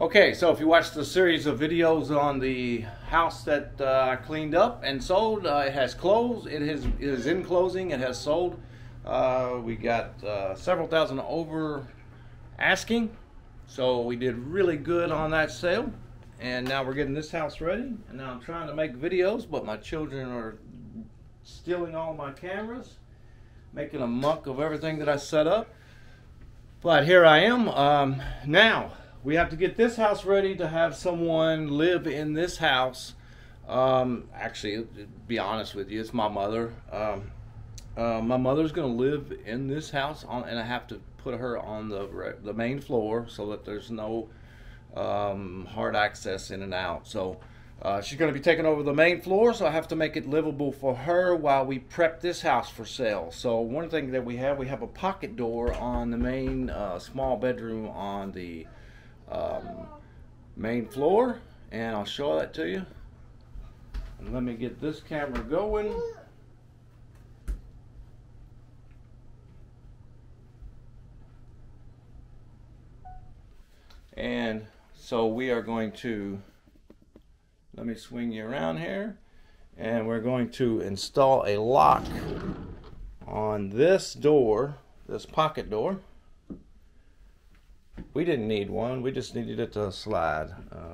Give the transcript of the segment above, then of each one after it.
Okay, so if you watched the series of videos on the house that I cleaned up and sold, it has closed. It is in closing. It has sold. We got several thousand over asking, so we did really good on that sale. And now we're getting this house ready. And now I'm trying to make videos, but my children are stealing all my cameras, making a muck of everything that I set up. But here I am. Now we have to get this house ready to have someone live in this house. Actually, to be honest with you, it's my mother. My mother's going to live in this house, and I have to put her on the main floor so that there's no hard access in and out. So she's going to be taking over the main floor, so I have to make it livable for her while we prep this house for sale. So one thing that we have a pocket door on the main small bedroom on the main floor, and I'll show that to you. And let me get this camera going. And so we are going to, let me swing you around here, and we're going to install a lock on this door, this pocket door. We didn't need one, we just needed it to slide.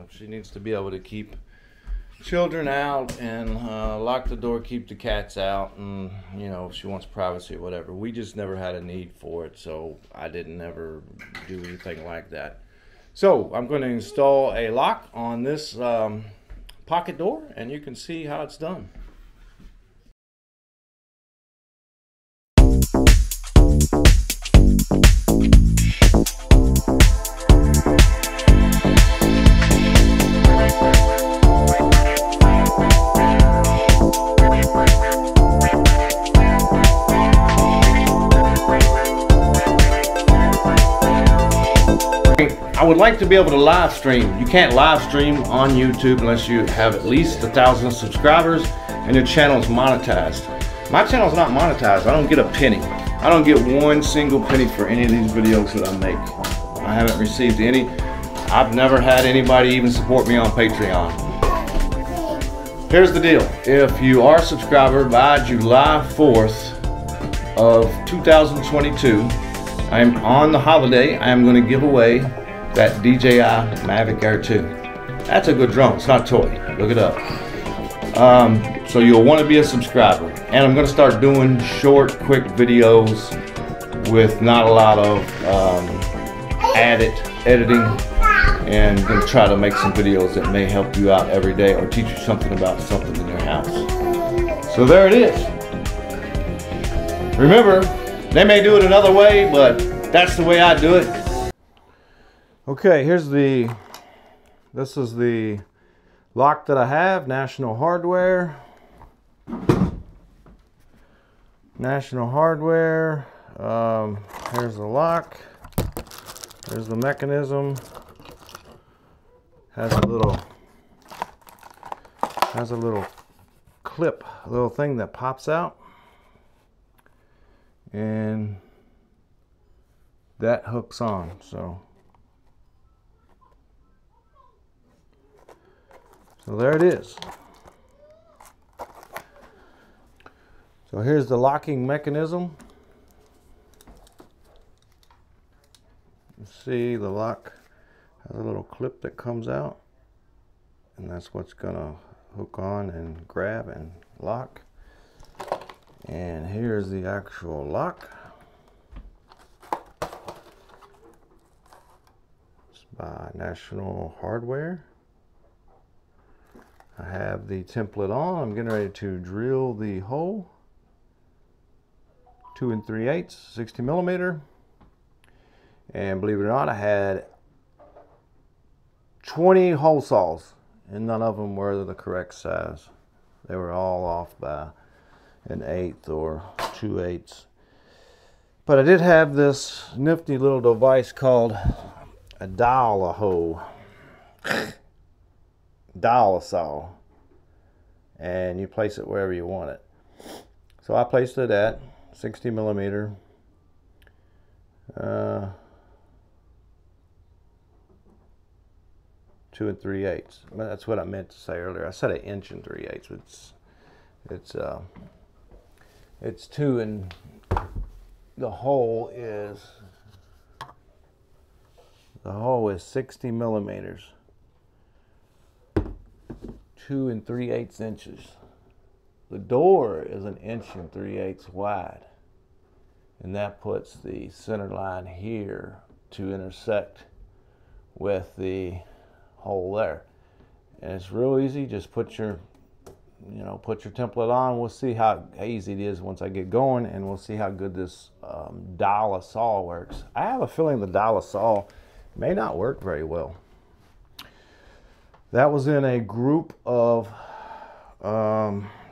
She needs to be able to keep children out and lock the door, keep the cats out, and you know, if she wants privacy or whatever. We just never had a need for it, so I didn't ever do anything like that. So I'm going to install a lock on this pocket door, and you can see how it's done. I would like to be able to live stream. You can't live stream on YouTube unless you have at least 1,000 subscribers and your channel is monetized. My channel is not monetized. I don't get a penny. I don't get one single penny for any of these videos that I make. I haven't received any. I've never had anybody even support me on Patreon. Here's the deal. If you are a subscriber by July 4th of 2022, I'm on the holiday. I am going to give away that DJI Mavic Air 2. That's a good drone. It's not a toy. Look it up. So you'll want to be a subscriber. And I'm going to start doing short, quick videos with not a lot of editing. And I'm going to try to make some videos that may help you out every day or teach you something about something in your house. So there it is. Remember, they may do it another way, but that's the way I do it. Okay, this is the lock that I have, National Hardware. National Hardware. Here's the lock. There's the mechanism. Has a little clip, a little thing that pops out. And that hooks on, so there it is. So here's the locking mechanism. You see the lock has a little clip that comes out, and that's what's gonna hook on and grab and lock. And here's the actual lock. It's by National Hardware. I have the template on. I'm getting ready to drill the hole. 2 3/8, 60 millimeter. And believe it or not, I had 20 hole saws, and none of them were the correct size. They were all off by 1/8 or 2/8. But I did have this nifty little device called a dial-a-hoe. Dial-a-saw. And you place it wherever you want it. So I placed it at 60 millimeter. 2 3/8. That's what I meant to say earlier. I said 1 3/8. It's 2, and the hole is 60 millimeters. 2 3/8 inches. The door is 1 3/8 wide, and that puts the center line here to intersect with the hole there. And it's real easy. Just put your template on. We'll see how easy it is once I get going, and we'll see how good this dollar saw works. I have a feeling the dollar saw may not work very well. That was in a group of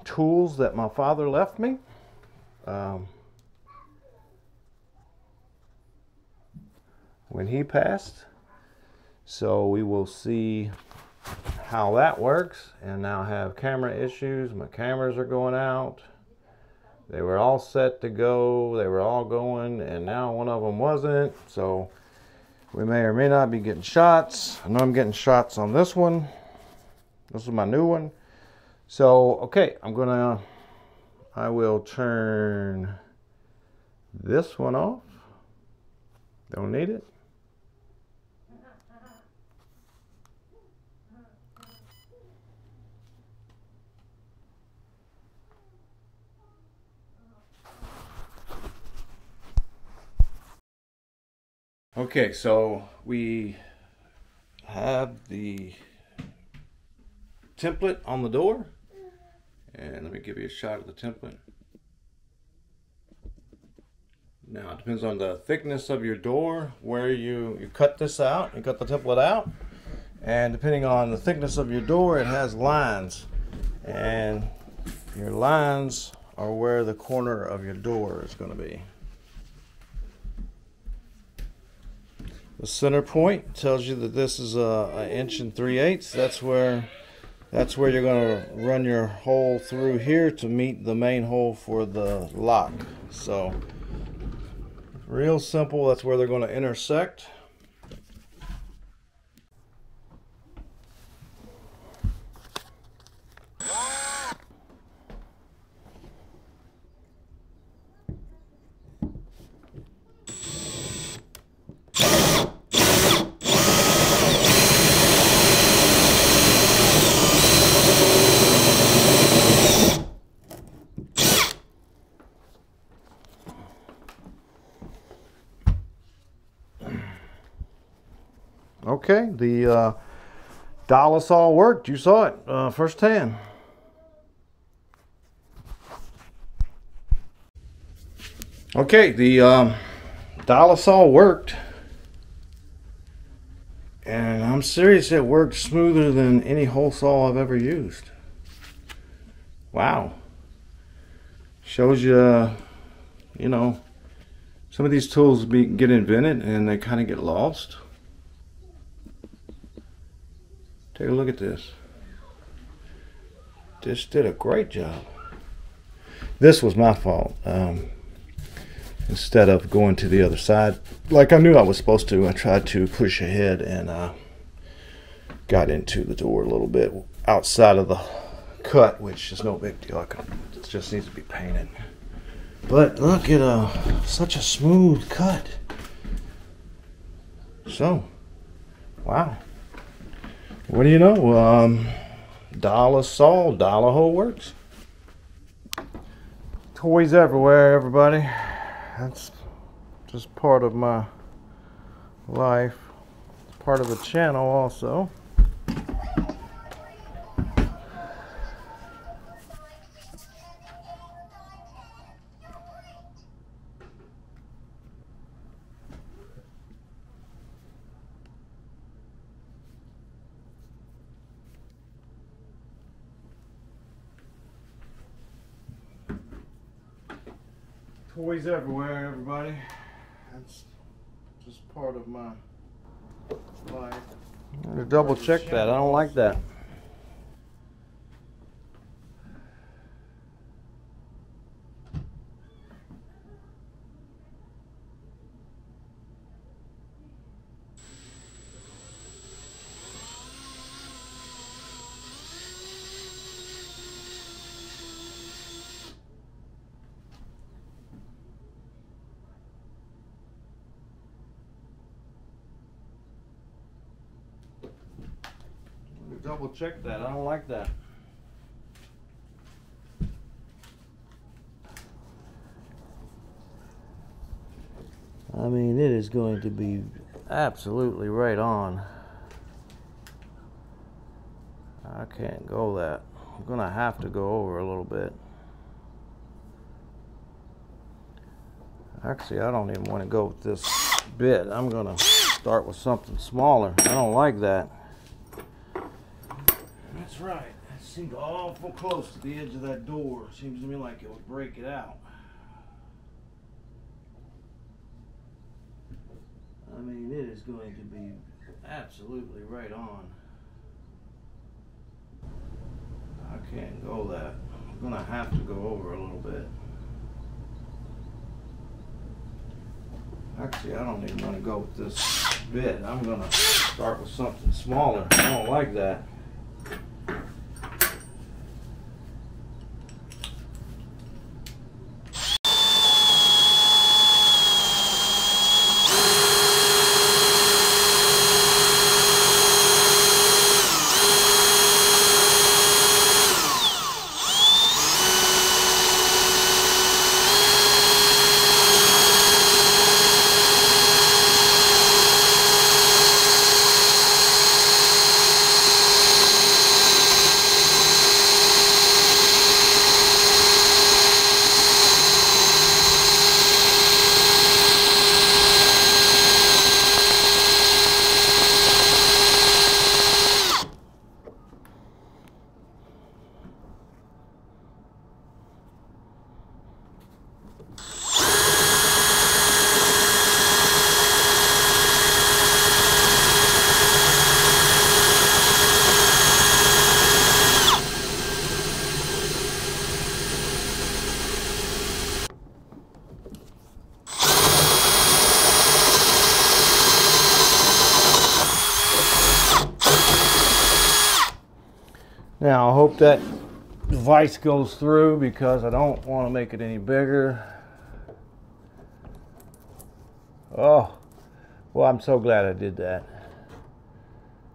tools that my father left me. When he passed. So we will see how that works. And now I have camera issues. My cameras are going out. They were all set to go. They were all going, and now one of them wasn't. So we may or may not be getting shots. I know I'm getting shots on this one. This is my new one. So, okay, I will turn this one off. Don't need it. Okay, so we have the template on the door, and let me give you a shot of the template. Now it depends on the thickness of your door where you cut this out. You cut the template out, and depending on the thickness of your door, it has lines, and your lines are where the corner of your door is going to be. The center point tells you that this is 1 3/8. That's where you're going to run your hole through here to meet the main hole for the lock. So real simple. That's where they're going to intersect. Okay, the dollar saw worked. You saw it firsthand. Okay, the dollar saw worked, and I'm serious, it worked smoother than any hole saw I've ever used. Wow. Shows you, you know, some of these tools get invented and they kind of get lost. Take a look at this. This did a great job. This was my fault. Instead of going to the other side like I knew I was supposed to, I tried to push ahead and got into the door a little bit outside of the cut, which is no big deal. It just needs to be painted. But look at such a smooth cut. So, wow. What do you know? Dollar saw, dollar hole works. Toys everywhere, everybody. That's just part of my life. It's part of the channel also. Toys everywhere, everybody. That's just part of my life. I'm gonna double check that. I don't like that. double check that. I don't like that. I mean, it is going to be absolutely right on. I can't go that. I'm gonna have to go over a little bit. Actually, I don't even want to go with this bit. I'm gonna start with something smaller. I don't like that. That's right. That seemed awful close to the edge of that door. Seems to me like it would break it out. I mean, it is going to be absolutely right on. I can't go that. I'm gonna have to go over a little bit. Actually, I don't even want to go with this bit. I'm gonna start with something smaller. I don't like that. Now I hope that vise goes through because I don't want to make it any bigger. Oh, well, I'm so glad I did that.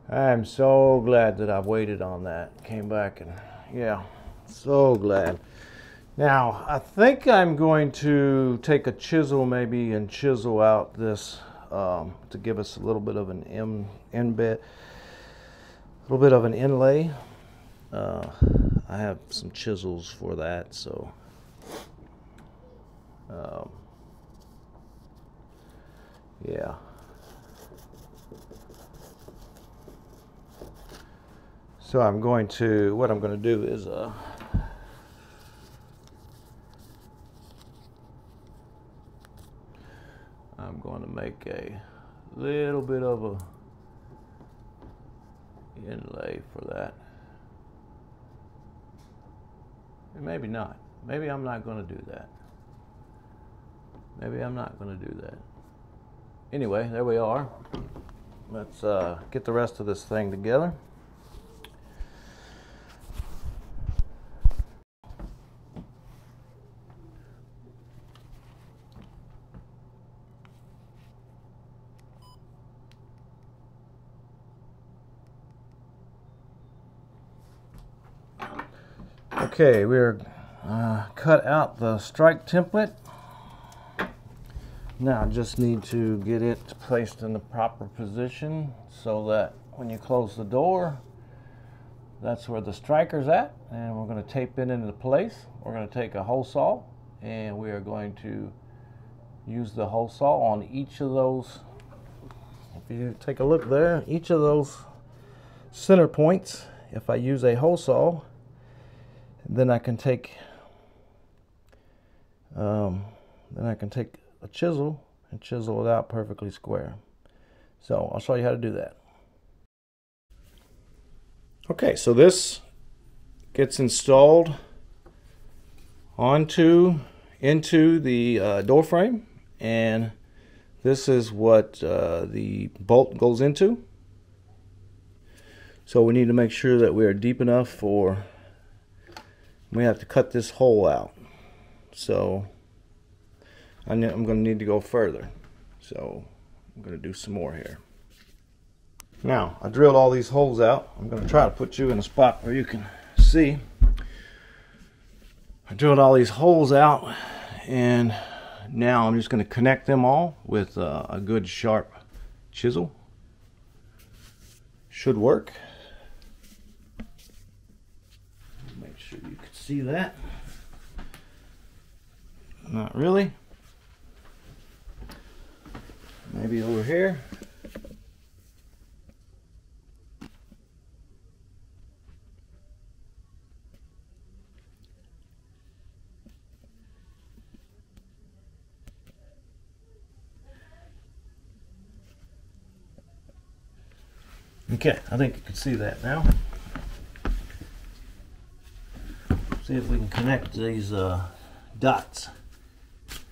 I'm so glad that I waited on that. Came back and yeah, so glad. Now I think I'm going to take a chisel maybe and chisel out this to give us a little bit of an embed, a little bit of an inlay. I have some chisels for that, so yeah. So what I'm going to do is I'm going to make a little bit of a inlay for that. Maybe not. Maybe I'm not going to do that. Maybe I'm not going to do that. Anyway, there we are. Let's get the rest of this thing together. Okay, we're cut out the strike template. Now I just need to get it placed in the proper position so that when you close the door, that's where the striker's at, and we're going to tape it into place. We're going to take a hole saw and we are going to use the hole saw on each of those. If you take a look there, each of those center points, if I use a hole saw, then I can take a chisel and chisel it out perfectly square. So I'll show you how to do that. Okay, so this gets installed into the door frame, and this is what the bolt goes into. So we need to make sure that we are deep enough for, we have to cut this hole out. So I'm going to need to go further. So I'm going to do some more here. Now, I drilled all these holes out. I'm going to try to put you in a spot where you can see. I drilled all these holes out, and now I'm just going to connect them all with a good sharp chisel. Should work. Make sure you can see that. Not really. Maybe over here. Okay, I think you can see that now. See if we can connect these dots.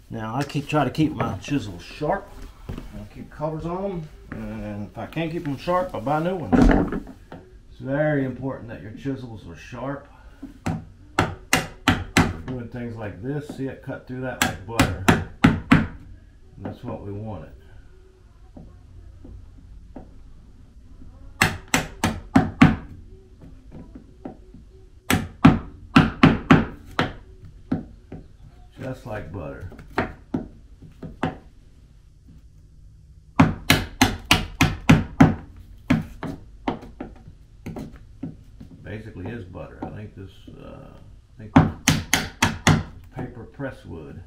Now I try to keep my chisels sharp. I'll keep covers on them, and if I can't keep them sharp, I'll buy new ones. It's very important that your chisels are sharp. Doing things like this, see it cut through that like butter. And that's what we wanted. Just like butter. Basically is butter. I think this paper press wood.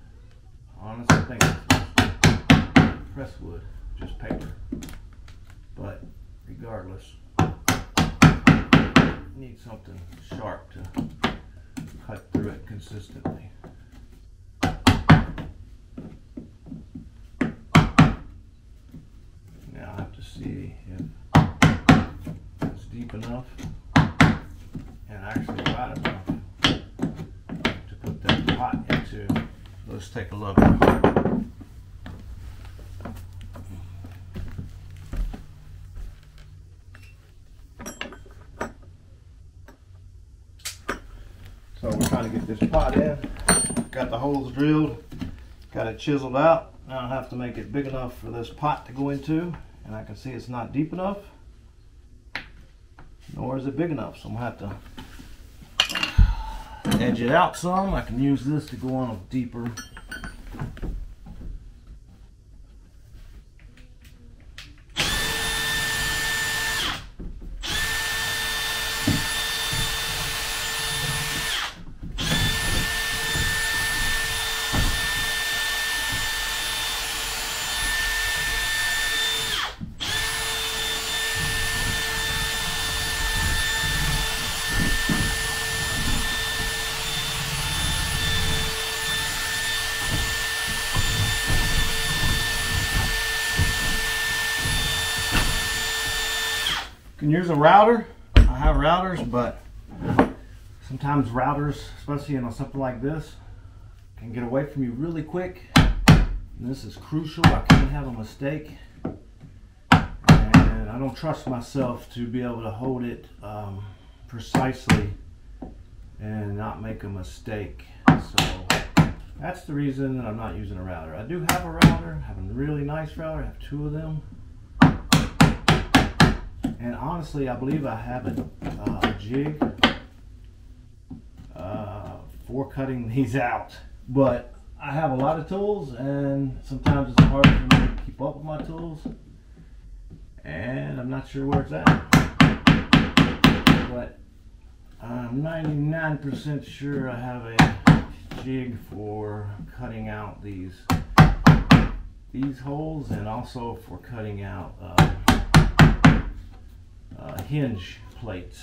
Honestly, I think it's press wood, just paper. But regardless, you need something sharp to cut through it consistently. Now I have to see if it's deep enough and actually wide enough to put that pot into. Let's take a look. So we're trying to get this pot in. Got the holes drilled, got it chiseled out. Now I have to make it big enough for this pot to go into, and I can see it's not deep enough, nor is it big enough. So I'm gonna have to edge it out some. I can use this to go on a deeper. You can use a router. I have routers, but sometimes routers, especially in something like this, can get away from you really quick. And this is crucial. I can't have a mistake, and I don't trust myself to be able to hold it precisely and not make a mistake. So that's the reason that I'm not using a router. I do have a router. I have a really nice router. I have 2 of them. And honestly, I believe I have a jig for cutting these out. But I have a lot of tools, and sometimes it's hard for me to keep up with my tools. And I'm not sure where it's at. But I'm 99% sure I have a jig for cutting out these holes, and also for cutting out hinge plates.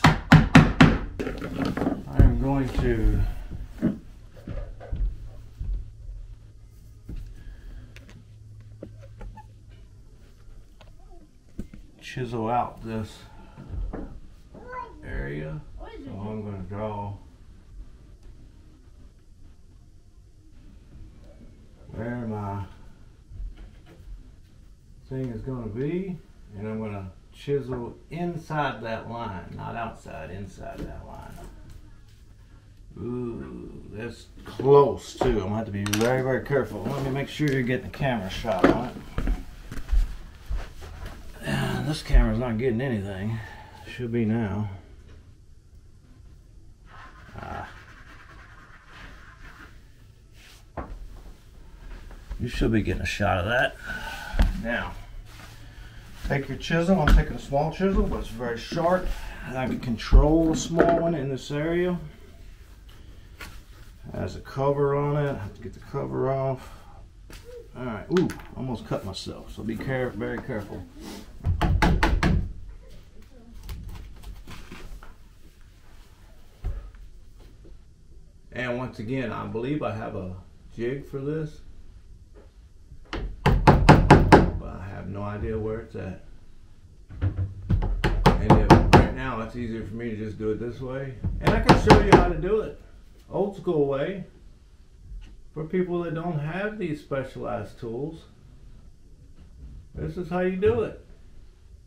I'm going to chisel out this area. So I'm going to draw where my thing is going to be, and I'm going to chisel inside that line, not outside, inside that line. Ooh, that's close too. I'm gonna have to be very, very careful. Let me make sure you're getting the camera shot on it. And this camera's not getting anything. Should be now. You should be getting a shot of that. Now, take your chisel. I'm taking a small chisel, but it's very sharp. I can control the small one in this area. Has a cover on it. I have to get the cover off. All right. Ooh, almost cut myself. So be careful, very careful. And once again, I believe I have a jig for this, but I have no idea where it's at. And right now, it's easier for me to just do it this way. And I can show you how to do it, old school way, for people that don't have these specialized tools. This is how you do it.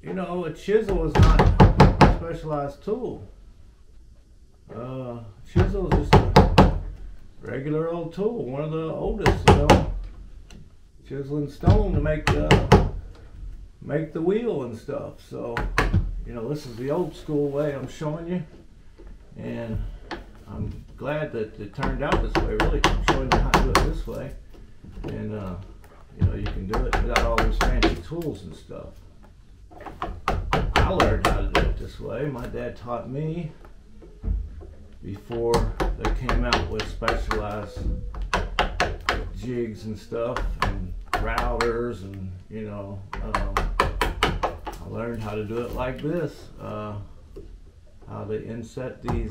You know, a chisel is not a specialized tool. Chisel is just a regular old tool, one of the oldest, you know, chiseling stone to make the wheel and stuff. So, you know, this is the old school way I'm showing you, and I'm glad that it turned out this way. Really, I'm showing you how to do it this way, and you know, you can do it without all those fancy tools and stuff. I learned how to do it this way. My dad taught me before they came out with specialized jigs and stuff and routers, and you know, I learned how to do it like this, how to inset these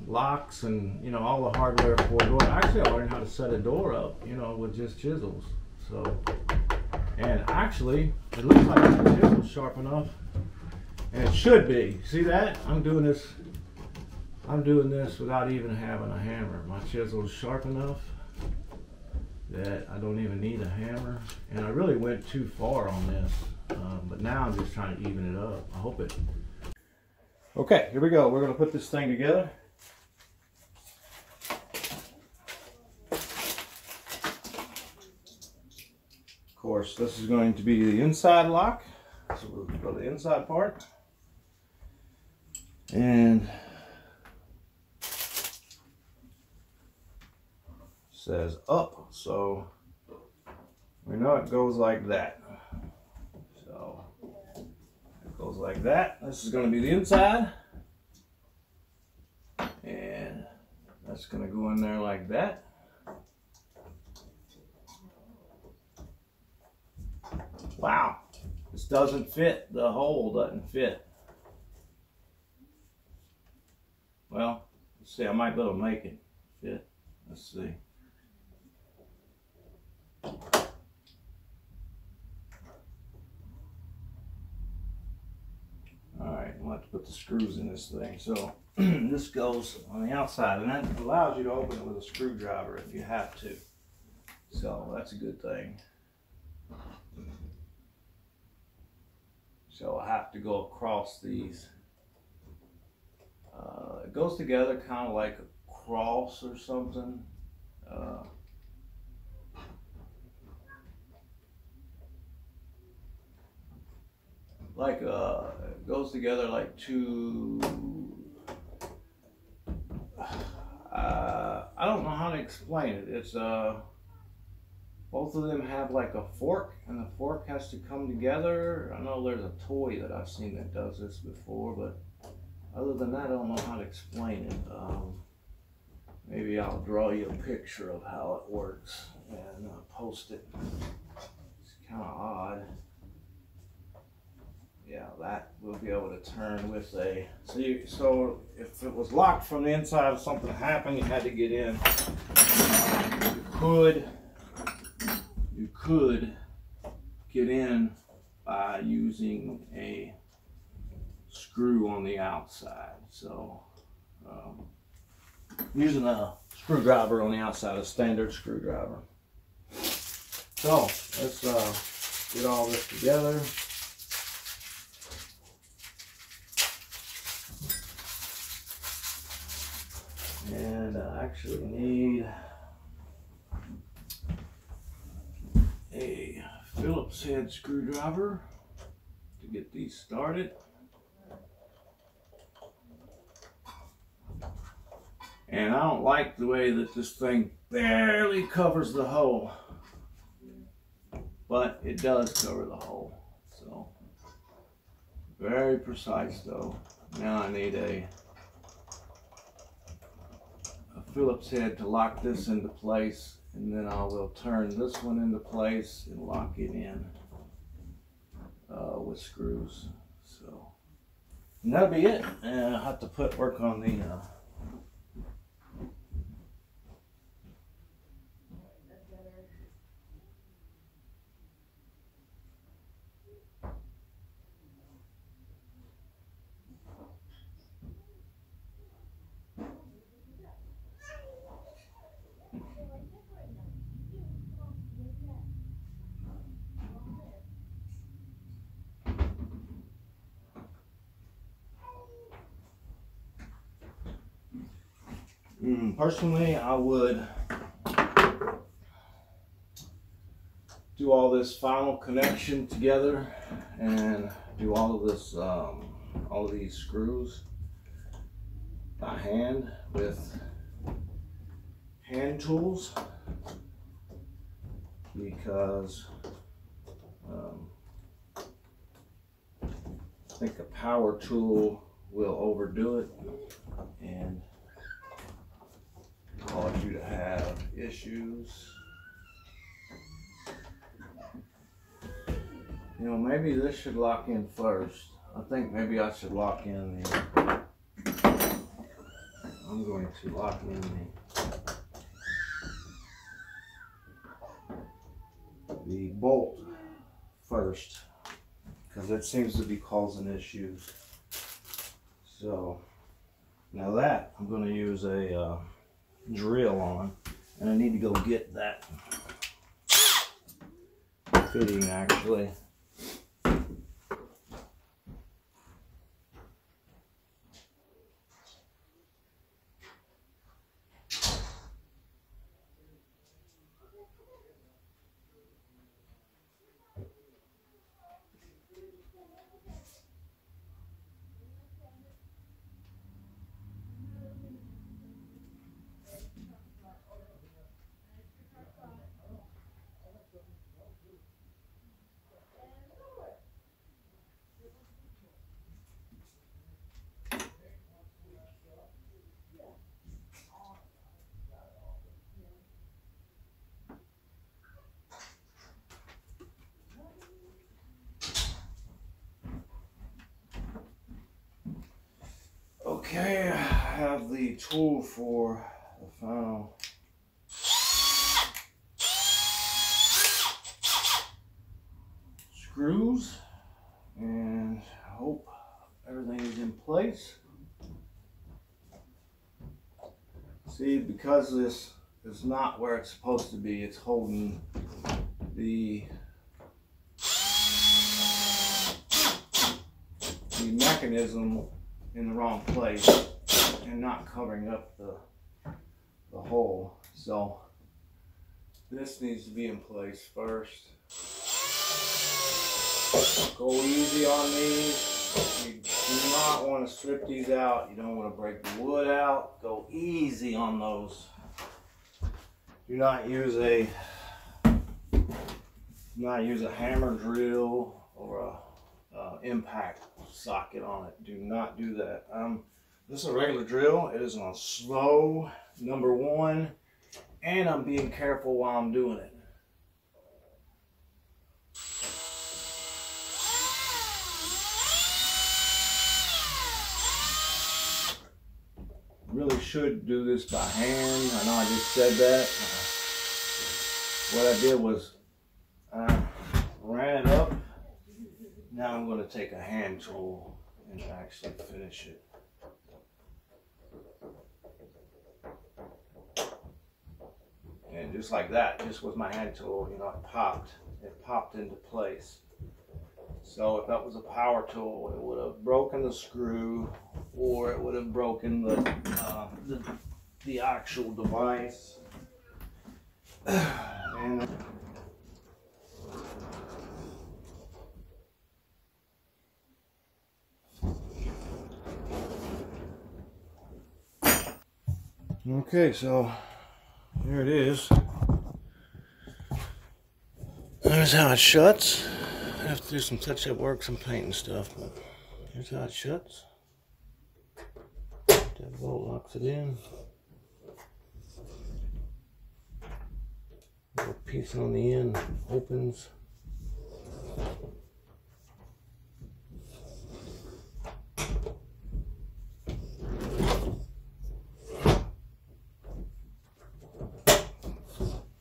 locks and, you know, all the hardware for a door. Actually, I learned how to set a door up, you know, with just chisels. So, and actually it looks like the chisel's sharp enough. And it should be. See that? I'm doing this without even having a hammer. My chisel is sharp enough that I don't even need a hammer. And I really went too far on this, but now I'm just trying to even it up. I hope it. Okay, here we go. We're going to put this thing together. Of course, this is going to be the inside lock. So we'll go to the inside part. And says up, so we know it goes like that. So it goes like that. This is going to be the inside, and that's going to go in there like that. Wow, this doesn't fit. The hole doesn't fit. Well, let's see, I might be able to make it fit. Let's see. Alright, we'll have to put the screws in this thing. So this goes on the outside, and that allows you to open it with a screwdriver if you have to. So that's a good thing. So I have to go across these. It goes together kind of like a cross or something. It goes together like two. I don't know how to explain it. It's both of them have like a fork, and the fork has to come together. I know there's a toy that I've seen that does this before, but other than that, I don't know how to explain it. Maybe I'll draw you a picture of how it works and post it. It's kind of odd. Yeah, that we'll be able to turn with a. So if it was locked from the inside, if something happened, you had to get in. You could get in by using a screw on the outside. So using a screwdriver on the outside, a standard screwdriver. So let's get all this together. And I actually need a Phillips Phillips head screwdriver to get these started. And I don't like the way that this thing barely covers the hole, but it does cover the hole. So very precise though. Now I need a Phillips head to lock this into place, and then I will turn this one into place and lock it in with screws. So and that'll be it. And I'll have to work on the personally, I would do all this final connection together and do all of this, all of these screws by hand with hand tools, because I think a power tool will overdo it and cause you to have issues. You know, maybe this should lock in first. I think maybe I should lock in the, I'm going to lock in the bolt first, because it seems to be causing issues. So now that I'm going to use a drill on, and I need to go get that fitting actually. Okay, I have the tool for the final screws, and I hope everything is in place. See, because this is not where it's supposed to be, it's holding the mechanism in the wrong place and not covering up the hole. So this needs to be in place first. Go easy on these. You do not want to strip these out. You don't want to break the wood out. Go easy on those. Do not use a hammer drill or a impact socket on it. Do not do that. This is a regular drill. It is on slow, number one, and I'm being careful while I'm doing it. Really should do this by hand. I know I just said that. What I did was ran it up. Now I'm going to take a hand tool and actually finish it. And just like that, just with my hand tool, you know, it popped into place. So if that was a power tool, it would have broken the screw, or it would have broken the actual device. And Okay, so here it is. There's how it shuts. I have to do some touch-up work, some paint and stuff, but here's how it shuts. Deadbolt locks it in. Little piece on the end opens.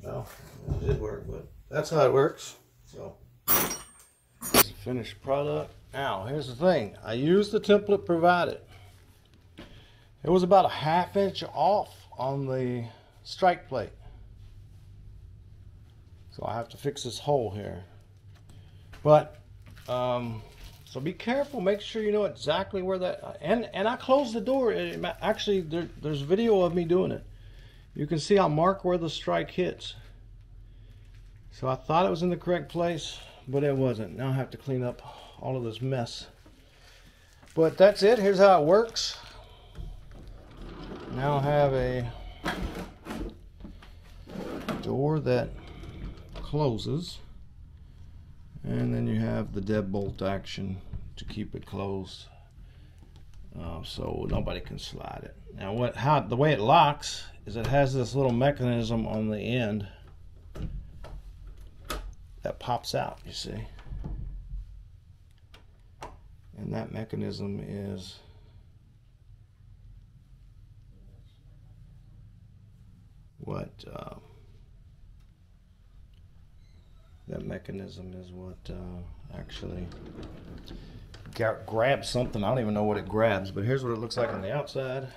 Well, it did work, but that's how it works. So, it's a finished product. Now, here's the thing. I used the template provided. It was about a 1/2 inch off on the strike plate. So I have to fix this hole here. But, so be careful. Make sure you know exactly where that, and I closed the door. Actually, there's video of me doing it. You can see I'll mark where the strike hits. So I thought it was in the correct place, but it wasn't. Now I have to clean up all of this mess. But that's it. Here's how it works. Now I have a door that closes, and then you have the deadbolt action to keep it closed, so nobody can slide it. Now the way it locks is it has this little mechanism on the end that pops out, you see, and that mechanism is what actually grabs something. I don't even know what it grabs, but here's what it looks like on the outside.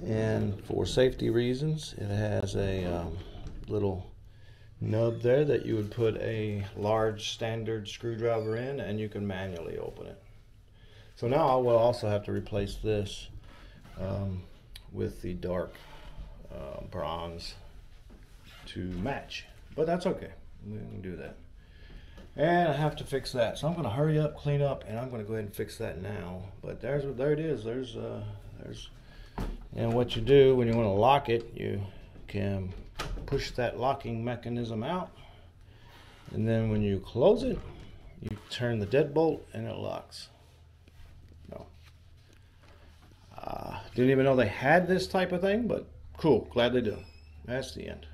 And for safety reasons, it has a little nub there that you would put a large standard screwdriver in, and you can manually open it. So now I will also have to replace this with the dark bronze to match, but that's okay. We can do that. And I have to fix that, so I'm going to hurry up, clean up, and I'm going to go ahead and fix that now. But there it is. There's and what you do when you want to lock it, you can push that locking mechanism out, and then when you close it, you turn the deadbolt and it locks. No, didn't even know they had this type of thing, but cool, glad they do. That's the end.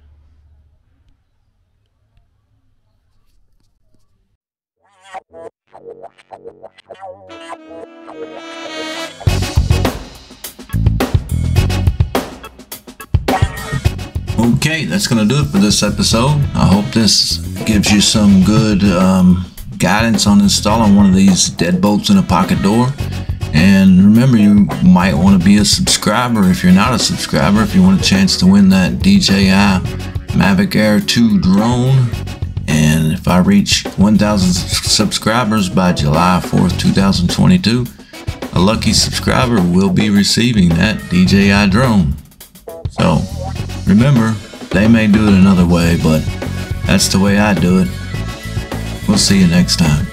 Okay, that's going to do it for this episode. I hope this gives you some good guidance on installing one of these deadbolts in a pocket door. And remember, you might want to be a subscriber. If you're not a subscriber, if you want a chance to win that DJI Mavic Air 2 drone, and if I reach 1,000 subscribers by July 4th, 2022, a lucky subscriber will be receiving that DJI drone. So remember, they may do it another way, but that's the way I do it. We'll see you next time.